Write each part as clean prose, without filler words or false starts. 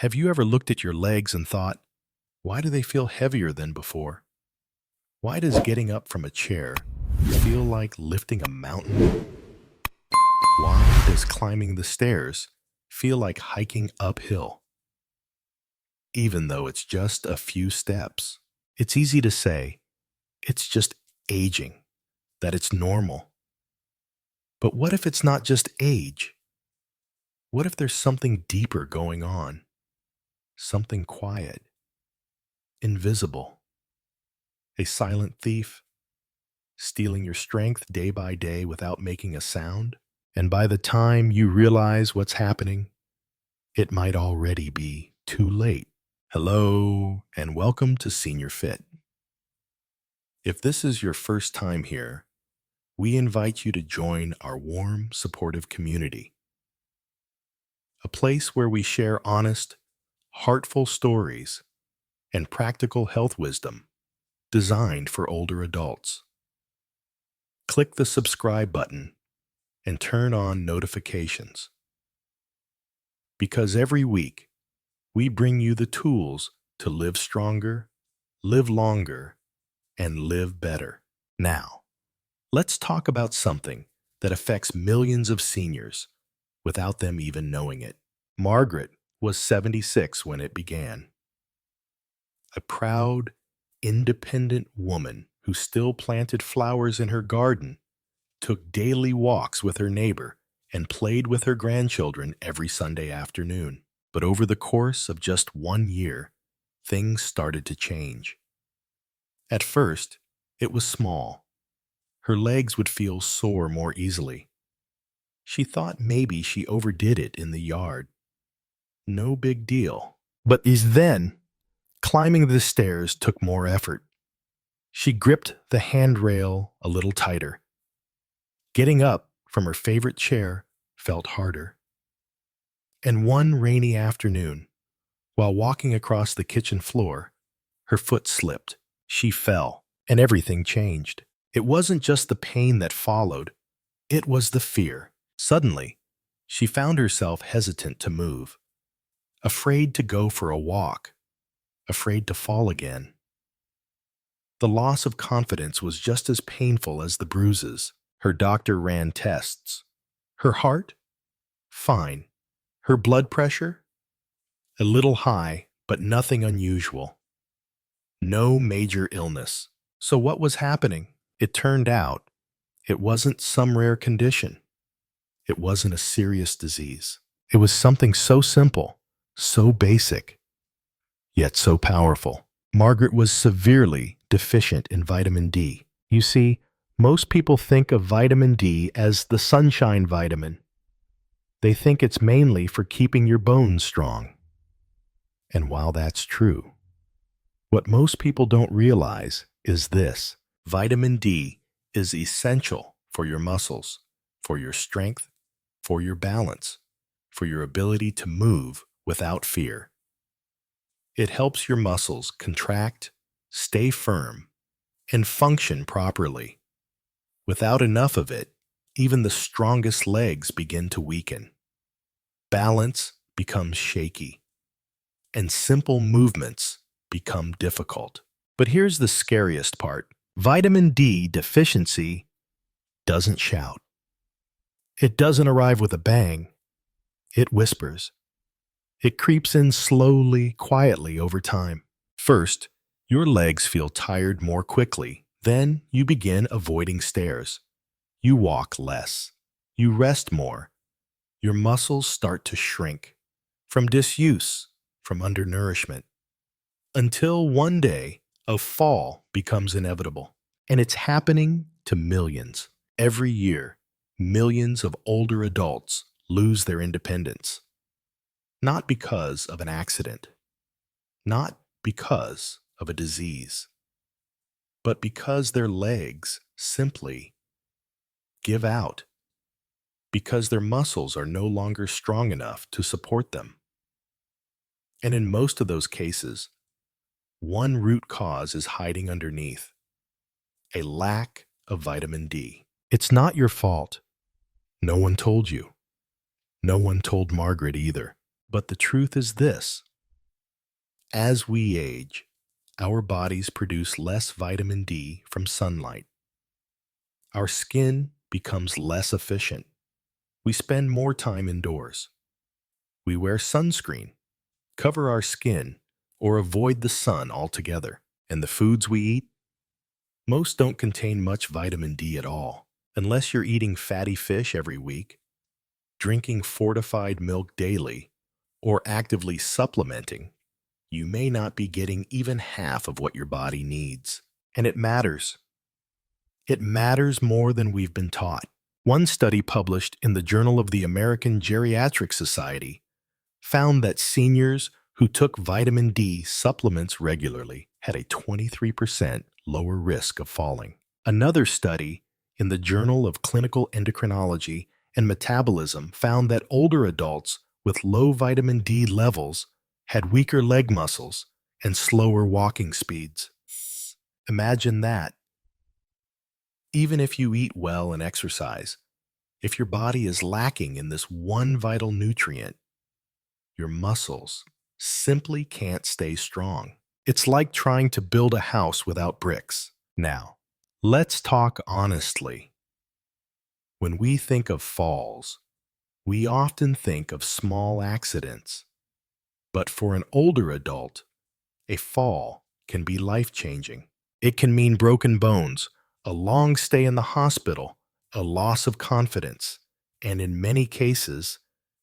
Have you ever looked at your legs and thought, why do they feel heavier than before? Why does getting up from a chair feel like lifting a mountain? Why does climbing the stairs feel like hiking uphill? Even though it's just a few steps, it's easy to say, it's just aging, that it's normal. But what if it's not just age? What if there's something deeper going on? Something quiet, invisible, a silent thief, stealing your strength day by day without making a sound? And by the time you realize what's happening, it might already be too late. Hello, and welcome to Senior Fit. If this is your first time here, we invite you to join our warm, supportive community. A place where we share honest, heartful stories and practical health wisdom designed for older adults. Click the subscribe button and turn on notifications. Because every week, we bring you the tools to live stronger, live longer, and live better. Now, let's talk about something that affects millions of seniors without them even knowing it. Margaret was 76 when it began. A proud, independent woman who still planted flowers in her garden, took daily walks with her neighbor, and played with her grandchildren every Sunday afternoon. But over the course of just 1 year, things started to change. At first, it was small. Her legs would feel sore more easily. She thought maybe she overdid it in the yard. No big deal. But then, climbing the stairs took more effort. She gripped the handrail a little tighter. Getting up from her favorite chair felt harder. And one rainy afternoon, while walking across the kitchen floor, her foot slipped. She fell, and everything changed. It wasn't just the pain that followed, it was the fear. Suddenly, she found herself hesitant to move, afraid to go for a walk, afraid to fall again. The loss of confidence was just as painful as the bruises. Her doctor ran tests. Her heart? Fine. Her blood pressure? A little high, but nothing unusual. No major illness. So what was happening? It turned out it wasn't some rare condition. It wasn't a serious disease. It was something so simple, so basic, yet so powerful. Margaret was severely deficient in vitamin D. You see, most people think of vitamin D as the sunshine vitamin. They think it's mainly for keeping your bones strong. And while that's true, what most people don't realize is this: vitamin D is essential for your muscles, for your strength, for your balance, for your ability to move without fear. It helps your muscles contract, stay firm, and function properly. Without enough of it, even the strongest legs begin to weaken. Balance becomes shaky, and simple movements become difficult. But here's the scariest part. Vitamin D deficiency doesn't shout. It doesn't arrive with a bang. It whispers. It creeps in slowly, quietly over time. First, your legs feel tired more quickly. Then you begin avoiding stairs. You walk less. You rest more. Your muscles start to shrink from disuse, from undernourishment, until one day a fall becomes inevitable. And it's happening to millions. Every year, millions of older adults lose their independence. Not because of an accident, not because of a disease, but because their legs simply give out, because their muscles are no longer strong enough to support them. And in most of those cases, one root cause is hiding underneath: a lack of vitamin D. It's not your fault. No one told you. No one told Margaret either. But the truth is this: As we age, our bodies produce less vitamin D from sunlight. Our skin becomes less efficient. We spend more time indoors. We wear sunscreen, cover our skin, or avoid the sun altogether. And the foods we eat, most don't contain much vitamin D at all. Unless you're eating fatty fish every week, drinking fortified milk daily, or actively supplementing, you may not be getting even half of what your body needs. And it matters. It matters more than we've been taught. One study published in the Journal of the American Geriatric Society found that seniors who took vitamin D supplements regularly had a 23% lower risk of falling. Another study in the Journal of Clinical Endocrinology and Metabolism found that older adults with low vitamin D levels had weaker leg muscles and slower walking speeds. Imagine that. Even if you eat well and exercise, if your body is lacking in this one vital nutrient, your muscles simply can't stay strong. It's like trying to build a house without bricks. Now, let's talk honestly. When we think of falls, we often think of small accidents. But for an older adult, a fall can be life-changing. It can mean broken bones, a long stay in the hospital, a loss of confidence, and in many cases,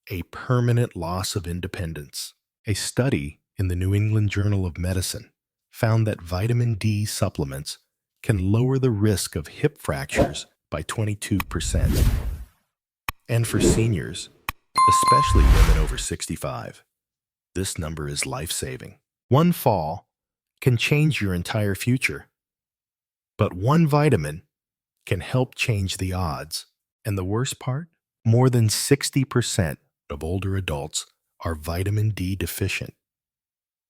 a permanent loss of independence. A study in the New England Journal of Medicine found that vitamin D supplements can lower the risk of hip fractures by 22%. And for seniors, especially women over 65, this number is life-saving. One fall can change your entire future, but one vitamin can help change the odds. And the worst part? More than 60% of older adults are vitamin D deficient.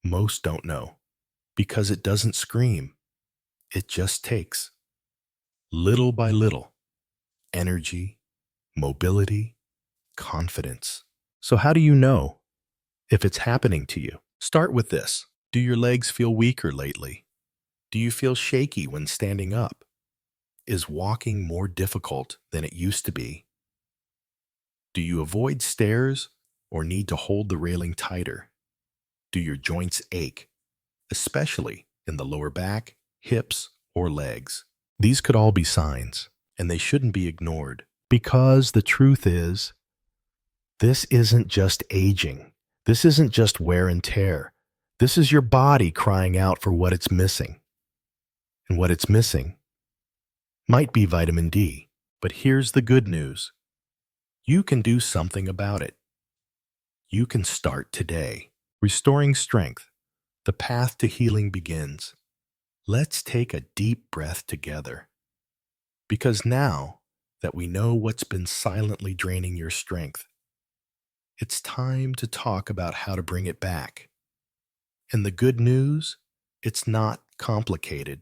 Most don't know because it doesn't scream. It just takes, little by little, energy, mobility, confidence. So how do you know if it's happening to you? Start with this. Do your legs feel weaker lately? Do you feel shaky when standing up? Is walking more difficult than it used to be? Do you avoid stairs or need to hold the railing tighter? Do your joints ache, especially in the lower back, hips, or legs? These could all be signs, and they shouldn't be ignored. Because the truth is, this isn't just aging. This isn't just wear and tear. This is your body crying out for what it's missing. And what it's missing might be vitamin D. But here's the good news. You can do something about it. You can start today. Restoring strength. The path to healing begins. Let's take a deep breath together. Because now that we know what's been silently draining your strength, it's time to talk about how to bring it back. And the good news, it's not complicated.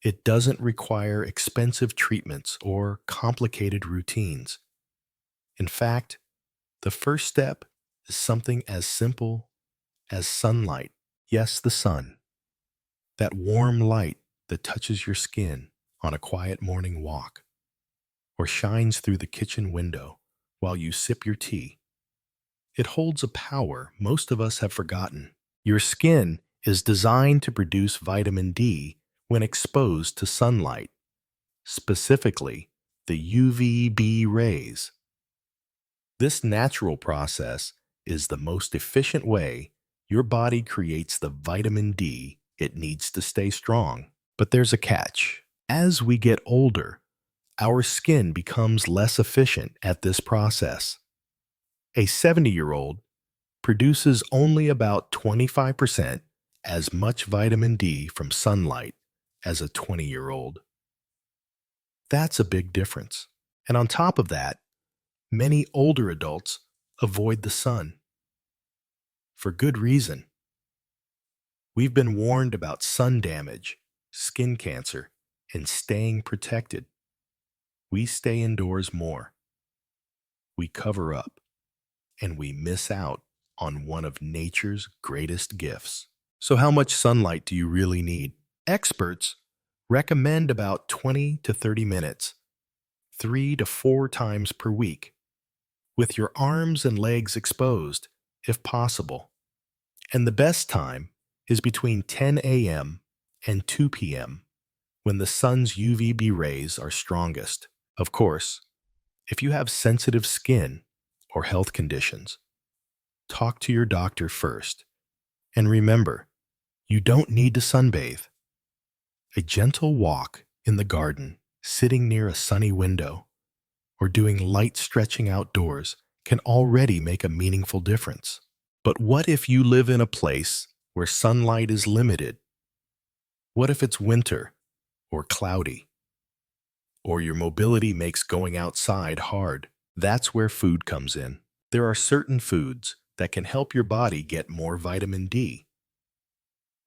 It doesn't require expensive treatments or complicated routines. In fact, the first step is something as simple as sunlight. Yes, the sun. That warm light that touches your skin on a quiet morning walk, or shines through the kitchen window while you sip your tea. It holds a power most of us have forgotten. Your skin is designed to produce vitamin D when exposed to sunlight, specifically the UVB rays. This natural process is the most efficient way your body creates the vitamin D it needs to stay strong. But there's a catch. As we get older, our skin becomes less efficient at this process. A 70-year-old produces only about 25% as much vitamin D from sunlight as a 20-year-old. That's a big difference. And on top of that, many older adults avoid the sun. For good reason. We've been warned about sun damage, skin cancer, and staying protected. We stay indoors more. We cover up, and we miss out on one of nature's greatest gifts. So how much sunlight do you really need? Experts recommend about 20 to 30 minutes, 3 to 4 times per week, with your arms and legs exposed, if possible. And the best time is between 10 a.m. and 2 p.m., when the sun's UVB rays are strongest. Of course, if you have sensitive skin or health conditions, talk to your doctor first. And remember, you don't need to sunbathe. A gentle walk in the garden, sitting near a sunny window, or doing light stretching outdoors can already make a meaningful difference. But what if you live in a place where sunlight is limited? What if it's winter or cloudy? Or your mobility makes going outside hard? That's where food comes in. There are certain foods that can help your body get more vitamin D.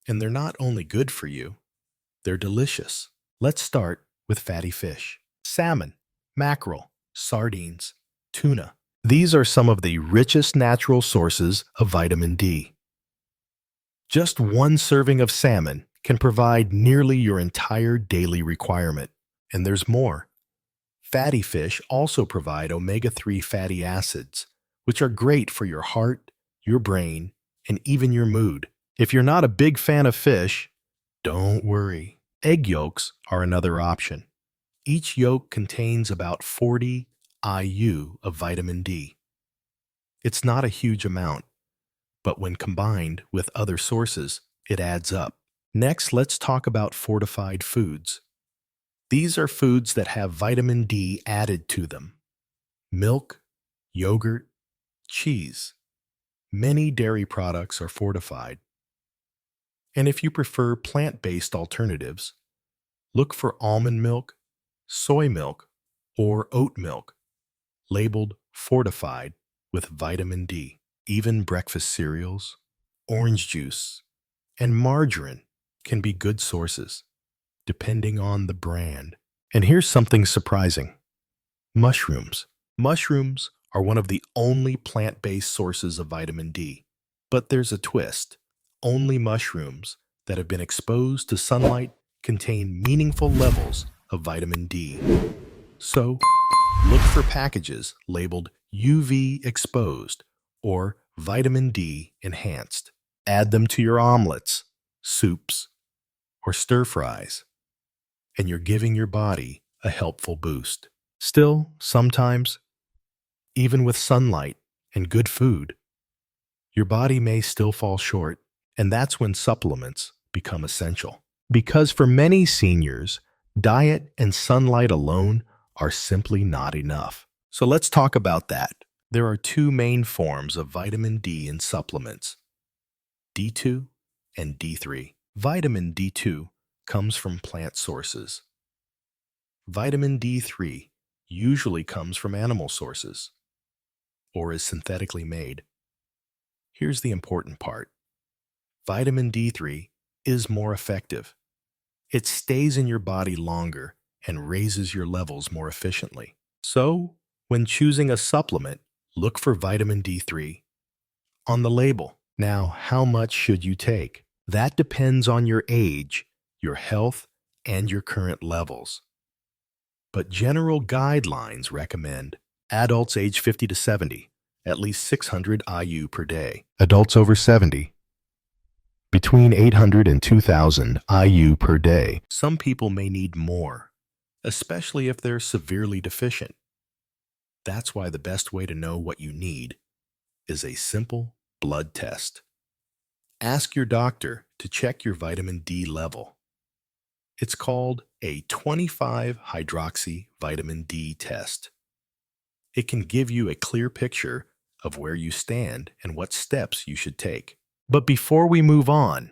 And they're not only good for you, they're delicious. Let's start with fatty fish. Salmon, mackerel, sardines, tuna. These are some of the richest natural sources of vitamin D. Just one serving of salmon can provide nearly your entire daily requirement. And there's more. Fatty fish also provide omega-3 fatty acids, which are great for your heart, your brain, and even your mood. If you're not a big fan of fish, don't worry. Egg yolks are another option. Each yolk contains about 40 IU of vitamin D. It's not a huge amount, but when combined with other sources, it adds up. Next, let's talk about fortified foods. These are foods that have vitamin D added to them. Milk, yogurt, cheese. Many dairy products are fortified. And if you prefer plant-based alternatives, look for almond milk, soy milk, or oat milk, labeled fortified with vitamin D. Even breakfast cereals, orange juice, and margarine can be good sources, depending on the brand. And here's something surprising. Mushrooms. Mushrooms are one of the only plant-based sources of vitamin D. But there's a twist. Only mushrooms that have been exposed to sunlight contain meaningful levels of vitamin D. So, look for packages labeled UV exposed or vitamin D enhanced. Add them to your omelets, soups, or stir fries, and you're giving your body a helpful boost. Still, sometimes, even with sunlight and good food, your body may still fall short, and that's when supplements become essential. Because for many seniors, diet and sunlight alone are simply not enough. So let's talk about that. There are two main forms of vitamin D in supplements, D2 and D3. Vitamin D2 comes from plant sources. Vitamin D3 usually comes from animal sources or is synthetically made. Here's the important part. Vitamin D3 is more effective. It stays in your body longer and raises your levels more efficiently. So, when choosing a supplement, look for vitamin D3 on the label. Now, how much should you take? That depends on your age, your health, and your current levels. But general guidelines recommend adults age 50 to 70, at least 600 IU per day. Adults over 70, between 800 and 2,000 IU per day. Some people may need more, especially if they're severely deficient. That's why the best way to know what you need is a simple blood test. Ask your doctor to check your vitamin D level. It's called a 25-hydroxy vitamin D test. It can give you a clear picture of where you stand and what steps you should take. But before we move on,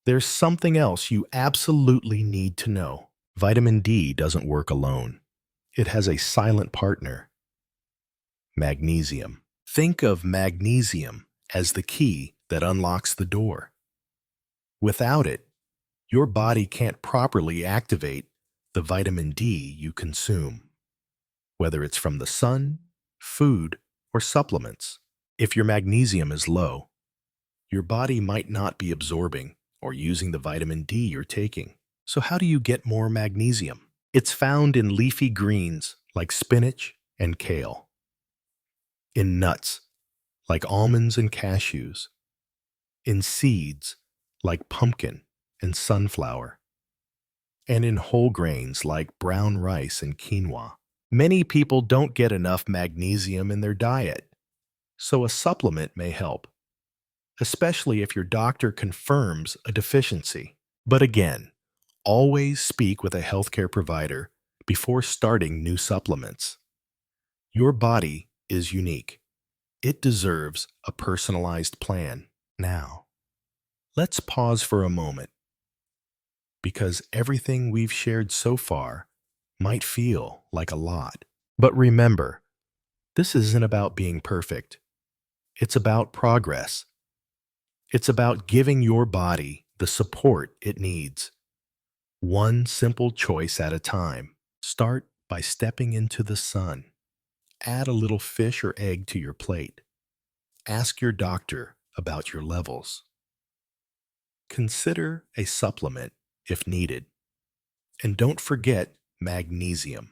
there's something else you absolutely need to know. Vitamin D doesn't work alone. It has a silent partner, magnesium. Think of magnesium as the key that unlocks the door. Without it, your body can't properly activate the vitamin D you consume, whether it's from the sun, food, or supplements. If your magnesium is low, Your body might not be absorbing or using the vitamin D you're taking. So how do you get more magnesium? It's found in leafy greens like spinach and kale, in nuts like almonds and cashews, in seeds like pumpkin and sunflower, and in whole grains like brown rice and quinoa. Many people don't get enough magnesium in their diet, so a supplement may help, especially if your doctor confirms a deficiency. But again, always speak with a healthcare provider before starting new supplements. Your body is unique. It deserves a personalized plan. Now, let's pause for a moment, because everything we've shared so far might feel like a lot. But remember, this isn't about being perfect. It's about progress. It's about giving your body the support it needs, one simple choice at a time. Start by stepping into the sun. Add a little fish or egg to your plate. Ask your doctor about your levels. Consider a supplement if needed. And don't forget magnesium,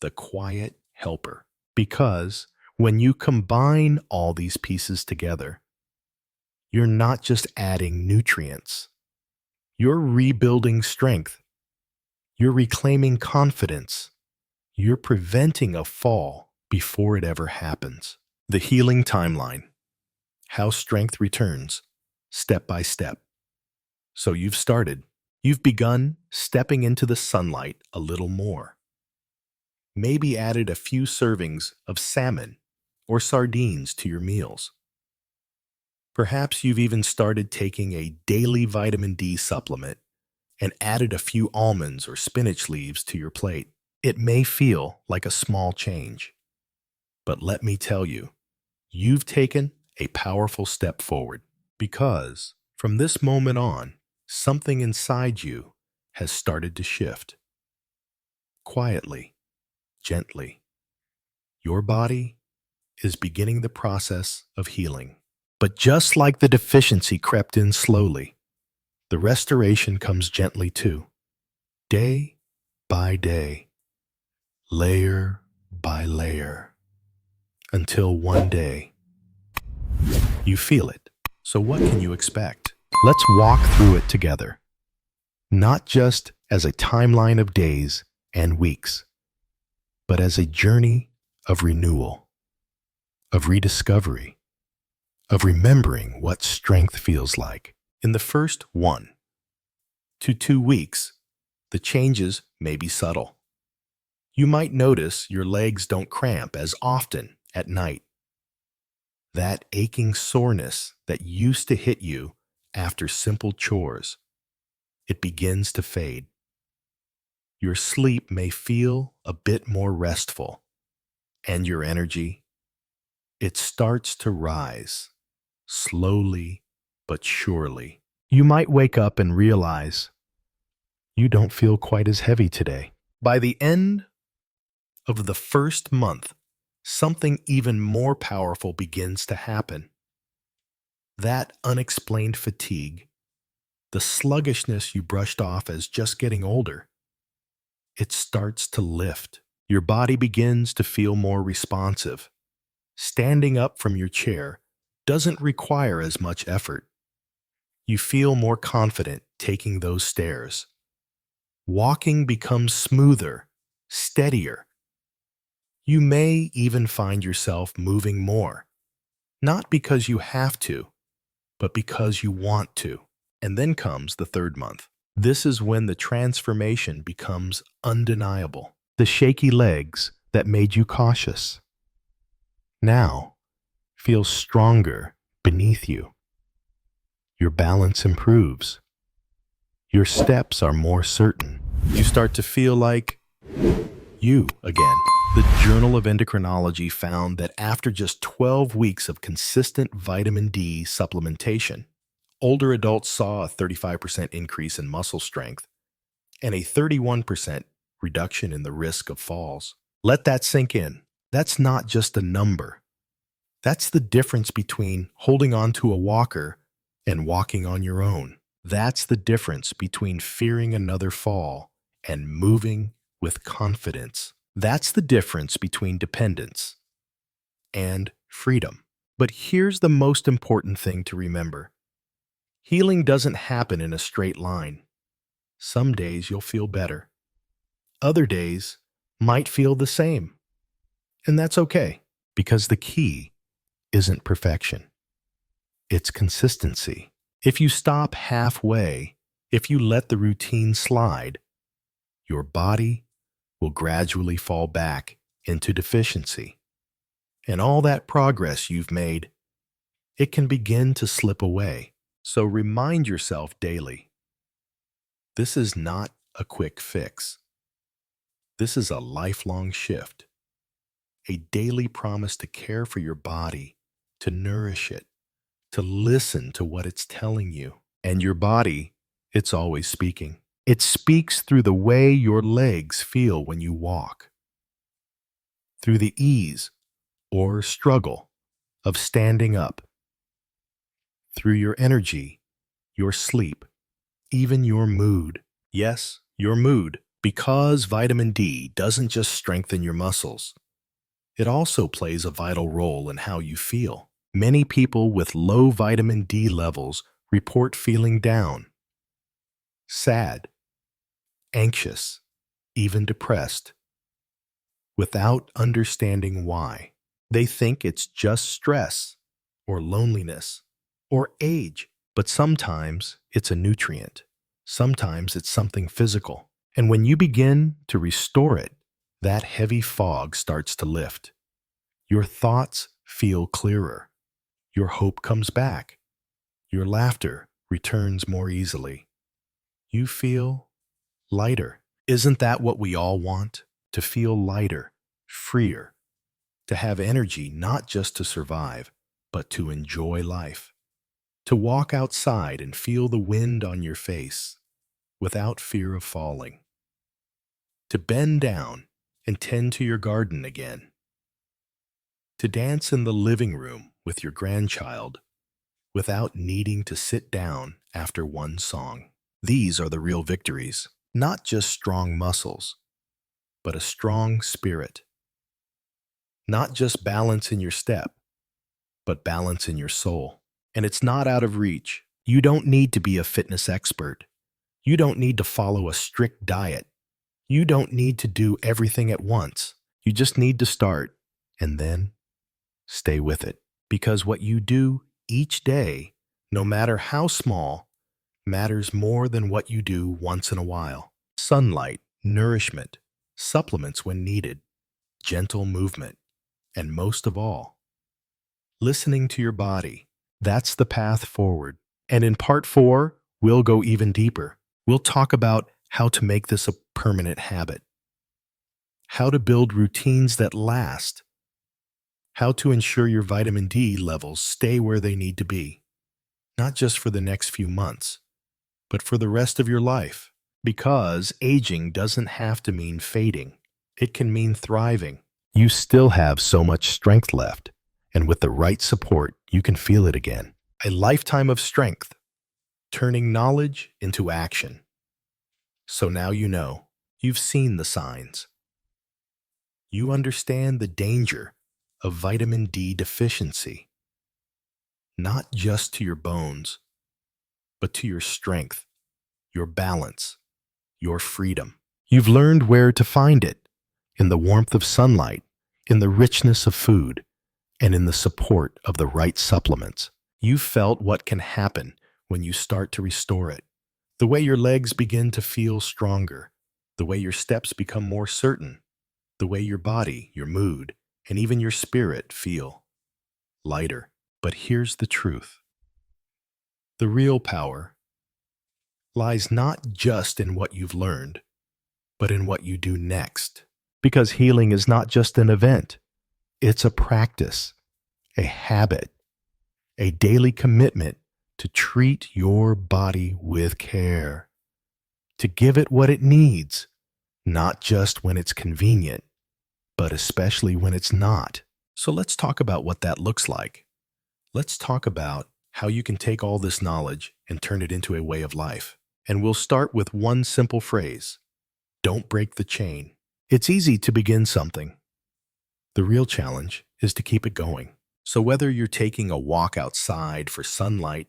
the quiet helper. Because when you combine all these pieces together, you're not just adding nutrients. You're rebuilding strength. You're reclaiming confidence. You're preventing a fall before it ever happens. The healing timeline. How strength returns, step by step. So you've started. You've begun stepping into the sunlight a little more. Maybe added a few servings of salmon or sardines to your meals. Perhaps you've even started taking a daily vitamin D supplement and added a few almonds or spinach leaves to your plate. It may feel like a small change, but let me tell you, you've taken a powerful step forward, because from this moment on, something inside you has started to shift. Quietly, gently, your body is beginning the process of healing. But just like the deficiency crept in slowly, the restoration comes gently too, day by day, layer by layer, until one day you feel it. So what can you expect? Let's walk through it together, not just as a timeline of days and weeks, but as a journey of renewal, of rediscovery, of remembering what strength feels like. In the first 1 to 2 weeks, the changes may be subtle. You might notice your legs don't cramp as often at night. That aching soreness that used to hit you after simple chores, it begins to fade. Your sleep may feel a bit more restful, and your energy, it starts to rise, slowly but surely. You might wake up and realize you don't feel quite as heavy today. By the end of the first month, something even more powerful begins to happen. That unexplained fatigue, the sluggishness you brushed off as just getting older, it starts to lift. Your body begins to feel more responsive. Standing up from your chair doesn't require as much effort. You feel more confident taking those stairs. Walking becomes smoother, steadier. You may even find yourself moving more, not because you have to, but because you want to. And then comes the third month. This is when the transformation becomes undeniable. The shaky legs that made you cautious now feel stronger beneath you. Your balance improves. Your steps are more certain. You start to feel like you again. The Journal of Endocrinology found that after just 12 weeks of consistent vitamin D supplementation, older adults saw a 35% increase in muscle strength and a 31% reduction in the risk of falls. Let that sink in. That's not just a number. That's the difference between holding on to a walker and walking on your own. That's the difference between fearing another fall and moving with confidence. That's the difference between dependence and freedom. But here's the most important thing to remember. Healing doesn't happen in a straight line. Some days you'll feel better. Other days might feel the same. And that's okay, because the key isn't perfection. It's consistency. If you stop halfway, if you let the routine slide, your body will gradually fall back into deficiency. And all that progress you've made, it can begin to slip away. So remind yourself daily, this is not a quick fix. This is a lifelong shift, a daily promise to care for your body, to nourish it, to listen to what it's telling you. And your body, it's always speaking. It speaks through the way your legs feel when you walk, through the ease or struggle of standing up, through your energy, your sleep, even your mood. Yes, your mood, because vitamin D doesn't just strengthen your muscles. It also plays a vital role in how you feel. Many people with low vitamin D levels report feeling down, sad, anxious, even depressed, without understanding why. They think it's just stress or loneliness or age, but sometimes it's a nutrient. Sometimes it's something physical. And when you begin to restore it, that heavy fog starts to lift. Your thoughts feel clearer. Your hope comes back. Your laughter returns more easily. You feel lighter. Isn't that what we all want? To feel lighter, freer, to have energy not just to survive, but to enjoy life. To walk outside and feel the wind on your face without fear of falling. To bend down and tend to your garden again. To dance in the living room with your grandchild without needing to sit down after one song. These are the real victories, not just strong muscles, but a strong spirit. Not just balance in your step, but balance in your soul. And it's not out of reach. You don't need to be a fitness expert. You don't need to follow a strict diet. You don't need to do everything at once. You just need to start and then stay with it. Because what you do each day, no matter how small, matters more than what you do once in a while. Sunlight, nourishment, supplements when needed, gentle movement, and most of all, listening to your body. That's the path forward. And in part 4, we'll go even deeper. We'll talk about how to make this a permanent habit, how to build routines that last, how to ensure your vitamin D levels stay where they need to be, not just for the next few months, but for the rest of your life. Because aging doesn't have to mean fading. It can mean thriving. You still have so much strength left, and with the right support, you can feel it again. A lifetime of strength, turning knowledge into action. So now you know. You've seen the signs. You understand the danger of vitamin D deficiency, not just to your bones, but to your strength, your balance, your freedom. You've learned where to find it, in the warmth of sunlight, in the richness of food, and in the support of the right supplements. You've felt what can happen when you start to restore it. The way your legs begin to feel stronger, the way your steps become more certain, the way your body, your mood, and even your spirit feel lighter. But here's the truth. The real power lies not just in what you've learned, but in what you do next. Because healing is not just an event. It's a practice, a habit, a daily commitment to treat your body with care, to give it what it needs, not just when it's convenient, but especially when it's not. So let's talk about what that looks like. Let's talk about how you can take all this knowledge and turn it into a way of life. And we'll start with one simple phrase: don't break the chain. It's easy to begin something. The real challenge is to keep it going. So whether you're taking a walk outside for sunlight,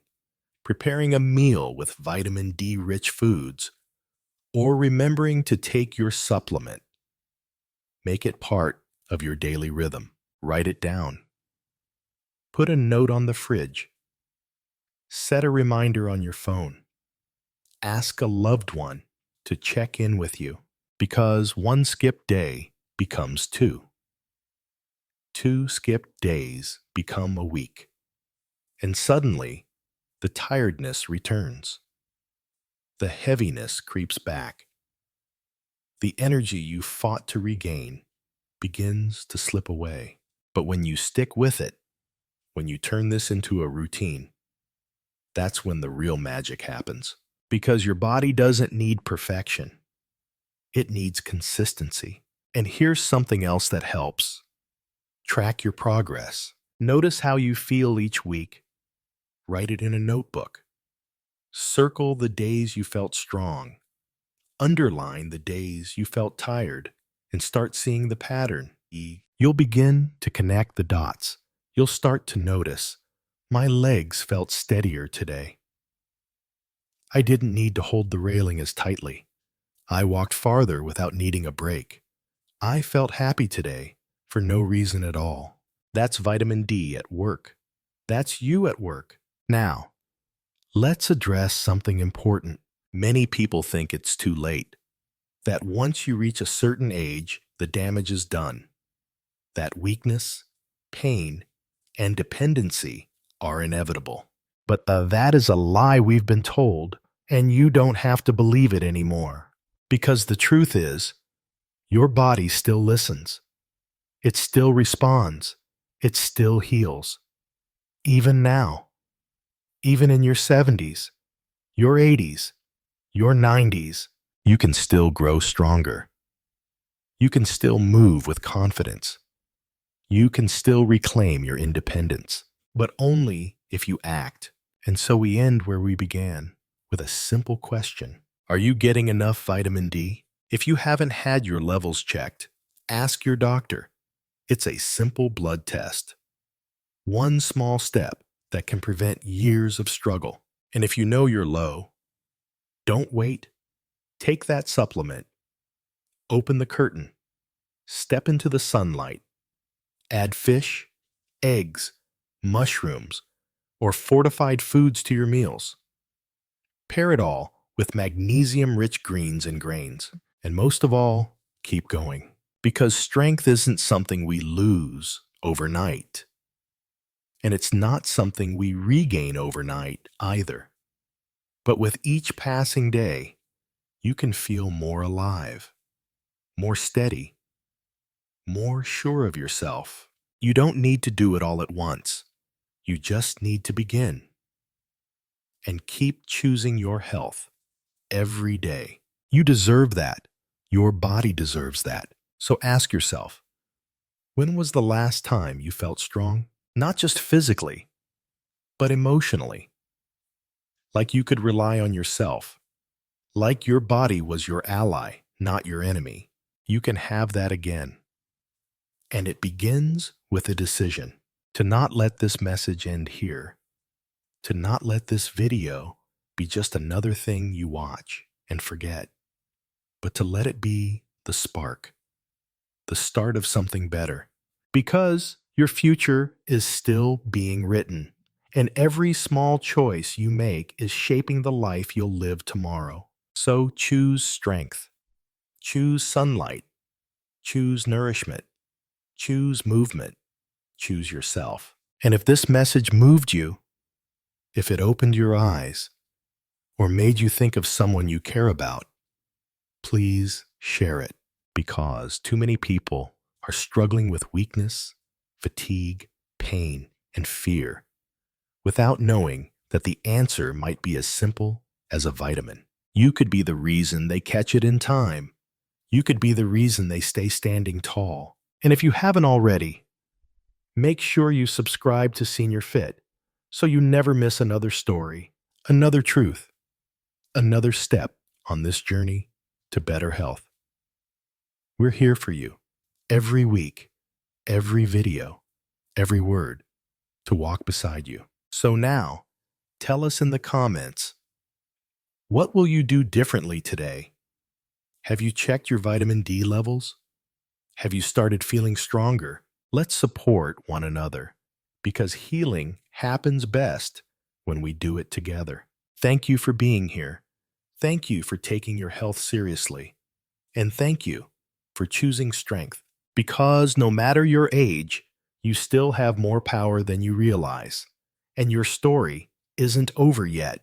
preparing a meal with vitamin D-rich foods, or remembering to take your supplement, make it part of your daily rhythm. Write it down. Put a note on the fridge. Set a reminder on your phone. Ask a loved one to check in with you, because one skipped day becomes two. Two skipped days become a week. And suddenly, the tiredness returns. The heaviness creeps back. The energy you fought to regain begins to slip away. But when you stick with it, when you turn this into a routine, that's when the real magic happens. Because your body doesn't need perfection. It needs consistency. And here's something else that helps. Track your progress. Notice how you feel each week. Write it in a notebook. Circle the days you felt strong. Underline the days you felt tired, and start seeing the pattern. You'll begin to connect the dots. You'll start to notice, my legs felt steadier today. I didn't need to hold the railing as tightly. I walked farther without needing a break. I felt happy today for no reason at all. That's vitamin D at work. That's you at work. Now, let's address something important. Many people think it's too late, that once you reach a certain age, the damage is done, that weakness, pain, and dependency are inevitable. But that is a lie we've been told, and you don't have to believe it anymore. Because the truth is, your body still listens. It still responds. It still heals. Even now. Even in your 70s, your 80s, your 90s, you can still grow stronger. You can still move with confidence. You can still reclaim your independence, but only if you act. And so we end where we began, with a simple question. Are you getting enough vitamin D? If you haven't had your levels checked, ask your doctor. It's a simple blood test. One small step that can prevent years of struggle. And if you know you're low, don't wait. Take that supplement. Open the curtain. Step into the sunlight. Add fish, eggs, mushrooms, or fortified foods to your meals. Pair it all with magnesium-rich greens and grains. And most of all, keep going. Because strength isn't something we lose overnight. And it's not something we regain overnight either. But with each passing day, you can feel more alive, more steady, more sure of yourself. You don't need to do it all at once. You just need to begin. And keep choosing your health every day. You deserve that. Your body deserves that. So ask yourself, when was the last time you felt strong? Not just physically, but emotionally. Like you could rely on yourself. Like your body was your ally, not your enemy. You can have that again. And it begins with a decision to not let this message end here. To not let this video be just another thing you watch and forget. But to let it be the spark. The start of something better. Because your future is still being written, and every small choice you make is shaping the life you'll live tomorrow. So choose strength. Choose sunlight. Choose nourishment. Choose movement. Choose yourself. And if this message moved you, if it opened your eyes, or made you think of someone you care about, please share it. Because too many people are struggling with weakness, fatigue, pain, and fear, without knowing that the answer might be as simple as a vitamin. You could be the reason they catch it in time. You could be the reason they stay standing tall. And if you haven't already, make sure you subscribe to Senior Fit so you never miss another story, another truth, another step on this journey to better health. We're here for you every week, every video, every word, to walk beside you. So now, tell us in the comments, what will you do differently today? Have you checked your vitamin D levels? Have you started feeling stronger? Let's support one another, because healing happens best when we do it together. Thank you for being here. Thank you for taking your health seriously. And thank you for choosing strength, because no matter your age, you still have more power than you realize. And your story isn't over yet.